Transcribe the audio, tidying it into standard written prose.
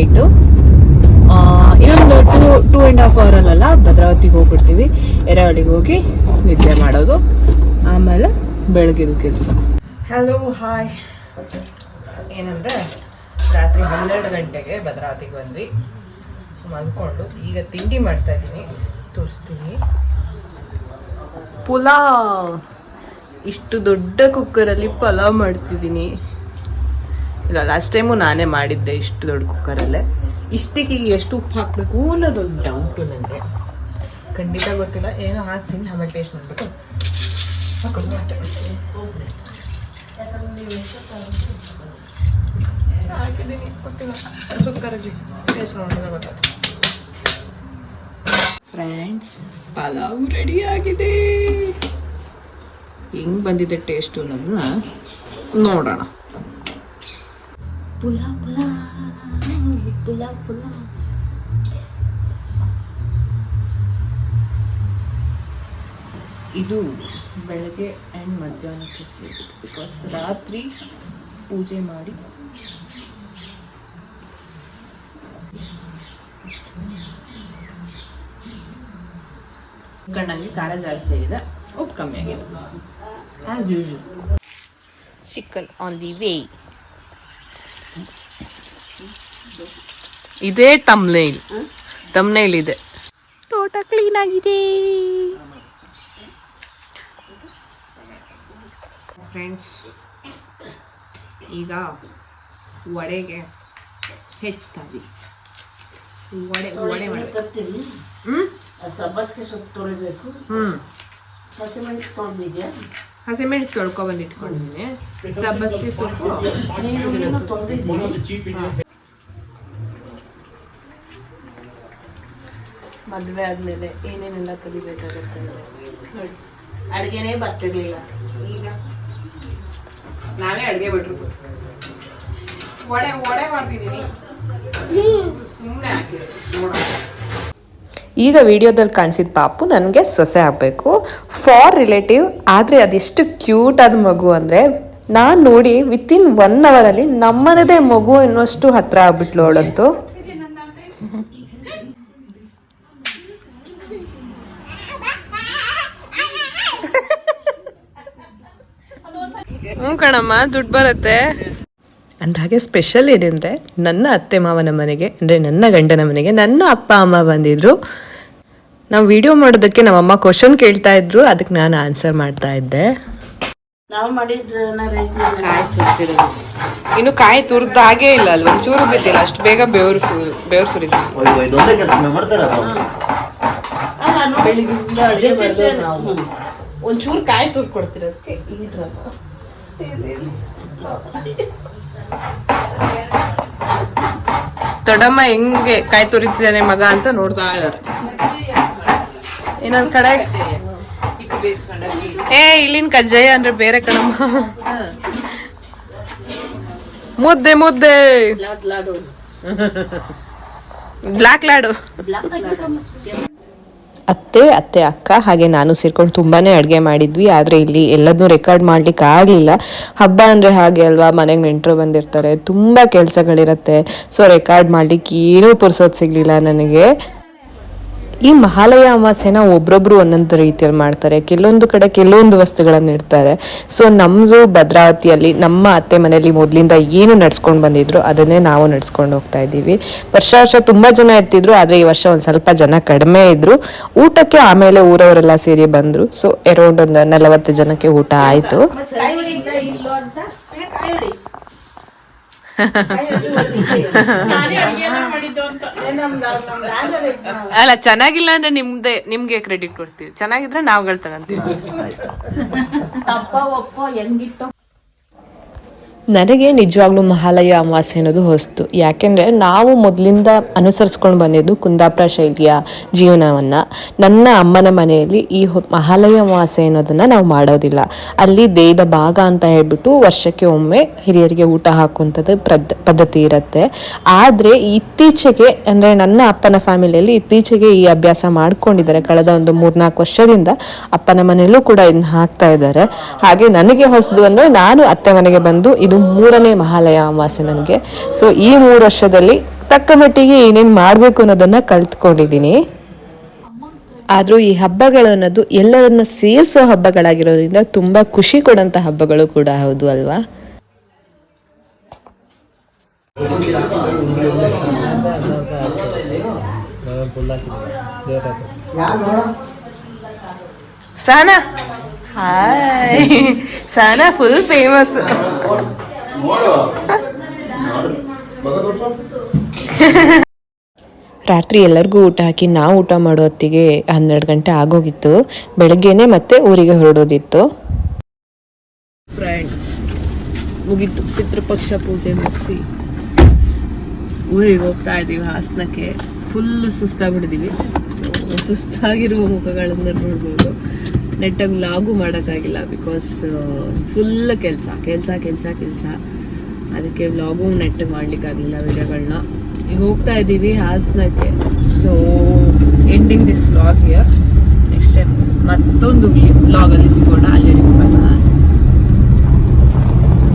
Night. ಇನ್ನೊಂದು 2.5 ಅವರಲ್ಲ ಭದ್ರಾವತಿಗೆ ಹೋಗ್ಬಿಡ್ತೀವಿ. ಎರಾವಳಿಗೆ ಹೋಗಿ ನಿದ್ದೆ ಮಾಡೋದು, ಆಮೇಲೆ ಬೆಳಗ್ಗೆದು ಕೆಲಸ. Hello hi. ಏನಂದರೆ ರಾತ್ರಿ 12 ಗಂಟೆಗೆ ಭದ್ರಾವತಿಗೆ ಬಂದ್ವಿ. ಮಲ್ಕೊಂಡು ಈಗ ತಿಂಡಿ ಮಾಡ್ತಾ ಇದ್ದೀನಿ, ತೋರಿಸ್ತೀನಿ. ಪುಲಾವ್, ಇಷ್ಟು ದೊಡ್ಡ ಕುಕ್ಕರಲ್ಲಿ ಪಲಾವ್ ಮಾಡ್ತಿದ್ದೀನಿ. ಇಲ್ಲ, ಲಾಸ್ಟ್ ಟೈಮು ನಾನೇ ಮಾಡಿದ್ದೆ ಇಷ್ಟು ದೊಡ್ಡ ಕುಕ್ಕರಲ್ಲೇ. ಇಷ್ಟಕ್ಕೆ ಎಷ್ಟು ಉಪ್ಪು ಹಾಕಬೇಕು ಅನ್ನೋದೊಂದು ಡೌಟು ನನಗೆ, ಖಂಡಿತ ಗೊತ್ತಿಲ್ಲ. ಏನೋ ಹಾಕ್ತೀನಿ, ಆಮೇಲೆ ಟೇಸ್ಟ್ ಮಾಡಿಬಿಟ್ಟು ಹಾಕಿದ್ದೀನಿ. ಗೊತ್ತಿಲ್ಲ, ಕುಕ್ಕರಲ್ಲಿ ಟೇಸ್ಟ್ ನೋಡಿದ್ರೆ ಗೊತ್ತಾಗ್ತದೆ. ಫ್ರೆಂಡ್ಸ್, ಪಲಾವ್ ರೆಡಿ ಆಗಿದೆ. ಹೆಂಗೆ ಬಂದಿದೆ ಟೇಸ್ಟು ಅನ್ನೋದನ್ನ ನೋಡೋಣ. ಪುಲಾವ್ ಪುಲಾವ್ ಪುಲಾವ್ ಪುಲಾವ್. ಇದು ಬೆಳಗ್ಗೆ ಆ್ಯಂಡ್ ಮಧ್ಯಾಹ್ನಕ್ಕೆ ಸೇರಿ, ಬಿಕಾಸ್ ರಾತ್ರಿ ಪೂಜೆ ಮಾಡಿ ಕಂಡಂಗೆ ಖಾರ ಜಾಸ್ತಿ ಆಗಿದೆ, ಉಪ್ಪು ಕಮ್ಮಿ ಆಗಿದೆ as usual. Chicken on the way. ಇದೇ ತಮ್ನೈಲ್ ಇದೆ. ತೋಟ ಕ್ಲೀನ್ ಆಗಿದೆ. ಫ್ರೆಂಡ್ಸ್, ಈಗ ವಡೆಗೆ ಹೆಚ್ಚುತ್ತೀವಿ. ವಡೆ ಮಾಡ್ತೀವಿ. ಸಬ್ಬಸ್ಗೆ ಸೊಪ್ಪು ತೊಳಿಬೇಕು. ಹಸಿಮೆಣಸು ತೊಳೆದಿದ್ಯಾ? ಹಸಿಮೆಣಸು ತೊಳ್ಕೊಬಂದು ಇಟ್ಕೊಂಡಿದ್ದೀನಿ. ಸಬ್ಬಸ್ಗೆ ಸೊಪ್ಪು ಮದುವೆ ಆದ್ಮೇಲೆ ಏನೇನೆಲ್ಲ ಕಲಿಬೇಕಾಗುತ್ತೆ ನೋಡಿ. ಅಡುಗೆನೇ ಬರ್ತಿರ್ಲಿಲ್ಲ, ಈಗ ನಾವೇ ಅಡುಗೆ ಬಿಟ್ರು. ವಡೆ ಮಾಡ್ತಿದ್ದೀನಿ, ಸುಮ್ಮನೆ ಹಾಕಿದೆ ನೋಡೋಣ. ಈಗ ವಿಡಿಯೋದಲ್ಲಿ ಕಾಣಿಸಿದ ಪಾಪು ನನಗೆ ಸೊಸೆ ಆಗಬೇಕು, ಫಾರ್ ರಿಲೇಟಿವ್. ಆದರೆ ಅದೆಷ್ಟು ಕ್ಯೂಟ್ ಆದ ಮಗು ಅಂದರೆ, ನಾನು ನೋಡಿ ವಿತಿನ್ 1 ಅವರಲ್ಲಿ ನಮ್ಮನದೇ ಮಗು ಎನ್ನುವಷ್ಟು ಹತ್ರ ಆಗ್ಬಿಟ್ಲು ಅವಳಂತೂ. ಕಣಮ್ಮ, ದುಡ್ಡು ಬರುತ್ತೆ ಅಂದಾಗೆ. ಸ್ಪೆಷಲ್ ಏನೆಂದರೆ, ನನ್ನ ಅತ್ತೆ ಮಾವನ ಮನೆಗೆ, ಅಂದರೆ ನನ್ನ ಗಂಡನ ಮನೆಗೆ ನನ್ನ ಅಪ್ಪ ಅಮ್ಮ ಬಂದಿದ್ರು. ನಾವು ವಿಡಿಯೋ ಮಾಡೋದಕ್ಕೆ ನಮ್ಮಮ್ಮ ಕ್ವಶನ್ ಕೇಳ್ತಾ ಇದ್ರು, ಅದಕ್ಕೆ ನಾನು ಆನ್ಸರ್ ಮಾಡ್ತಾ ಇದ್ದೆ. ಇನ್ನು ಕಾಯಿ ತುರ್ದ ಹಾಗೇ ಇಲ್ಲ ಅಲ್ವ, ಒಂಚೂರು ಬಿದ್ದಿಲ್ಲ, ಅಷ್ಟು ಬೇಗ ಬೆವರು ಸುರಿದ್ವಿ. ಒಂಚೂರು ಕಾಯಿ ತುರ್ದು ಕೊಡ್ತಿರೋದಕ್ಕೆ ದೊಡ್ಡಮ್ಮ ಹೆಂಗೆ ಕಾಯಿ ತುರಿತಿದ್ದಾನೆ ಮಗ ಅಂತ ನೋಡ್ತಾ ಇದಾರೆ. ಇನ್ನೊಂದ್ ಕಡೆ ಇಲ್ಲಿನ ಕಜ್ಜಾಯ ಅಂದ್ರೆ ಬೇರೆ ಕಣಮ್ಮ. ಮುದ್ದೆ ಬ್ಲಾಕ್ ಲಾಡು. ಅತ್ತೆ ಅಕ್ಕ ಹಾಗೆ ನಾನು ಸೇರ್ಕೊಂಡು ತುಂಬಾನೇ ಅಡುಗೆ ಮಾಡಿದ್ವಿ. ಆದರೆ ಇಲ್ಲಿ ಎಲ್ಲದನ್ನೂ ರೆಕಾರ್ಡ್ ಮಾಡ್ಲಿಕ್ಕೆ ಆಗಲಿಲ್ಲ. ಹಬ್ಬ ಅಂದರೆ ಹಾಗೆ ಅಲ್ವಾ, ಮನೆಗೆ ನೆಂಟರು ಬಂದಿರ್ತಾರೆ, ತುಂಬ ಕೆಲಸಗಳಿರುತ್ತೆ. ಸೊ ರೆಕಾರ್ಡ್ ಮಾಡ್ಲಿಕ್ಕೆ ಏನೂ ಪುರ್ಸೋದು ಸಿಗಲಿಲ್ಲ ನನಗೆ. ಈ ಮಹಾಲಯ ಅಮಾವಾಸ್ಯೆನ ಒಬ್ರೊಬ್ರು ಒಂದೊಂದು ರೀತಿಯಲ್ಲಿ ಮಾಡ್ತಾರೆ. ಕೆಲವೊಂದು ಕಡೆ ಕೆಲವೊಂದು ವಸ್ತುಗಳನ್ನು ಇಡ್ತಾರೆ. ಸೊ ನಮ್ಮದು ಭದ್ರಾವತಿಯಲ್ಲಿ ನಮ್ಮ ಅತ್ತೆ ಮನೆಯಲ್ಲಿ ಮೊದಲಿಂದ ಏನು ನಡ್ಸ್ಕೊಂಡು ಬಂದಿದ್ರು ಅದನ್ನೇ ನಾವು ನಡ್ಸ್ಕೊಂಡು ಹೋಗ್ತಾ ಇದ್ದೀವಿ. ವರ್ಷ ತುಂಬ ಜನ ಇರ್ತಿದ್ರು, ಆದರೆ ಈ ವರ್ಷ ಒಂದು ಸ್ವಲ್ಪ ಜನ ಕಡಿಮೆ ಇದ್ರು. ಊಟಕ್ಕೆ ಆಮೇಲೆ ಊರವರೆಲ್ಲ ಸೇರಿ ಬಂದರು. ಸೊ ಅರೌಂಡ್ ಒಂದು 40 ಜನಕ್ಕೆ ಊಟ ಆಯಿತು. ಅಲ್ಲ, ಚೆನ್ನಾಗಿಲ್ಲ ಅಂದ್ರೆ ನಿಮ್ಗೆ ಕ್ರೆಡಿಟ್ ಕೊಡ್ತೀವಿ, ಚೆನ್ನಾಗಿದ್ರೆ ನಾವುಗಳು ತಗೊಂತೀವಿ. ನನಗೆ ನಿಜವಾಗ್ಲೂ ಮಹಾಲಯ ಅಮಾವಾಸ್ಯೆ ಅನ್ನೋದು ಹೊಸ್ತು. ಯಾಕೆಂದರೆ ನಾವು ಮೊದಲಿಂದ ಅನುಸರಿಸ್ಕೊಂಡು ಬಂದಿದ್ದು ಕುಂದಾಪುರ ಶೈಲಿಯ ಜೀವನವನ್ನು. ನನ್ನ ಅಮ್ಮನ ಮನೆಯಲ್ಲಿ ಈ ಮಹಾಲಯ ಅಮಾವಾಸ್ಯೆ ಅನ್ನೋದನ್ನು ನಾವು ಮಾಡೋದಿಲ್ಲ. ಅಲ್ಲಿ ದೇಹದ ಭಾಗ ಅಂತ ಹೇಳ್ಬಿಟ್ಟು ವರ್ಷಕ್ಕೆ ಒಮ್ಮೆ ಹಿರಿಯರಿಗೆ ಊಟ ಹಾಕುವಂಥದ್ದು ಪದ್ಧತಿ ಇರುತ್ತೆ. ಆದರೆ ಇತ್ತೀಚೆಗೆ, ಅಂದರೆ ನನ್ನ ಅಪ್ಪನ ಫ್ಯಾಮಿಲಿಯಲ್ಲಿ ಇತ್ತೀಚೆಗೆ ಈ ಅಭ್ಯಾಸ ಮಾಡ್ಕೊಂಡಿದ್ದಾರೆ. ಕಳೆದ ಒಂದು 3-4 ವರ್ಷದಿಂದ ಅಪ್ಪನ ಮನೆಯಲ್ಲೂ ಕೂಡ ಇದನ್ನ ಹಾಕ್ತಾ ಇದ್ದಾರೆ. ಹಾಗೆ ನನಗೆ ಹೊಸದು ಅಂದರೆ, ನಾನು ಅತ್ತೆ ಮನೆಗೆ ಬಂದು ಇದು 3ನೇ ಮಹಾಲಯ ಅಮಾವಾಸ್ಯೆ ನನಗೆ. ಸೊ ಈ 3 ವರ್ಷದಲ್ಲಿ ತಕ್ಕ ಮಟ್ಟಿಗೆ ಏನೇನು ಮಾಡಬೇಕು ಅನ್ನೋದನ್ನು ಕಲ್ತ್ಕೊಂಡಿದ್ದೀನಿ. ಆದರೂ ಈ ಹಬ್ಬಗಳು ಅನ್ನೋದು ಎಲ್ಲರನ್ನ ಸೇರಿಸೋ ಹಬ್ಬಗಳಾಗಿರೋದ್ರಿಂದ ತುಂಬ ಖುಷಿ ಕೊಡೋಂಥ ಹಬ್ಬಗಳು ಕೂಡ ಹೌದು ಅಲ್ವಾ. Sana hi, Sana full famous. ರಾತ್ರಿ ಎಲ್ಲರಿಗೂ ಊಟ ಹಾಕಿ ನಾವು ಊಟ ಮಾಡೋ ಹೊತ್ತಿಗೆ 12 ಗಂಟೆ ಆಗೋಗಿತ್ತು. ಬೆಳಗ್ಗೆನೆ ಮತ್ತೆ ಊರಿಗೆ ಹೊರಡೋದಿತ್ತು. ಫ್ರೆಂಡ್ಸ್, ಮುಗೀತು ಪಿತೃಪಕ್ಷ ಪೂಜೆ ಮುಗಿಸಿ ಊರಿಗೆ ಹೋಗ್ತಾ ಇದ್ದೀವಿ ಹಾಸನಕ್ಕೆ. ಫುಲ್ ಸುಸ್ತಾಗ್ಬಿಟ್ಟಿದ್ದೀವಿ. ಸೊ ಸುಸ್ತಾಗಿರುವ ಮುಖಗಳನ್ನು ನೋಡ್ಬೋದು. ನೆಟ್ಟಾಗಿ ಲಾಗು ಮಾಡೋಕ್ಕಾಗಿಲ್ಲ ಬಿಕಾಸ್ ಫುಲ್ ಕೆಲಸ ಕೆಲಸ ಕೆಲಸ ಕೆಲಸ. ಅದಕ್ಕೆ ವ್ಲಾಗು ನೆಟ್ ಮಾಡ್ಲಿಕ್ಕಾಗಲಿಲ್ಲ ವಿಡಿಯೋಗಳನ್ನ. ಈಗ ಹೋಗ್ತಾ ಇದ್ದೀವಿ ಹಾಸನಕ್ಕೆ. So ending this vlog here. Next time ಮತ್ತೊಂದು ವ್ಲಾಗಲ್ಲಿ ಸಿಗೋಣ. ಅಲ್ಲಿವರೆಗೂ ಬಾಯ್.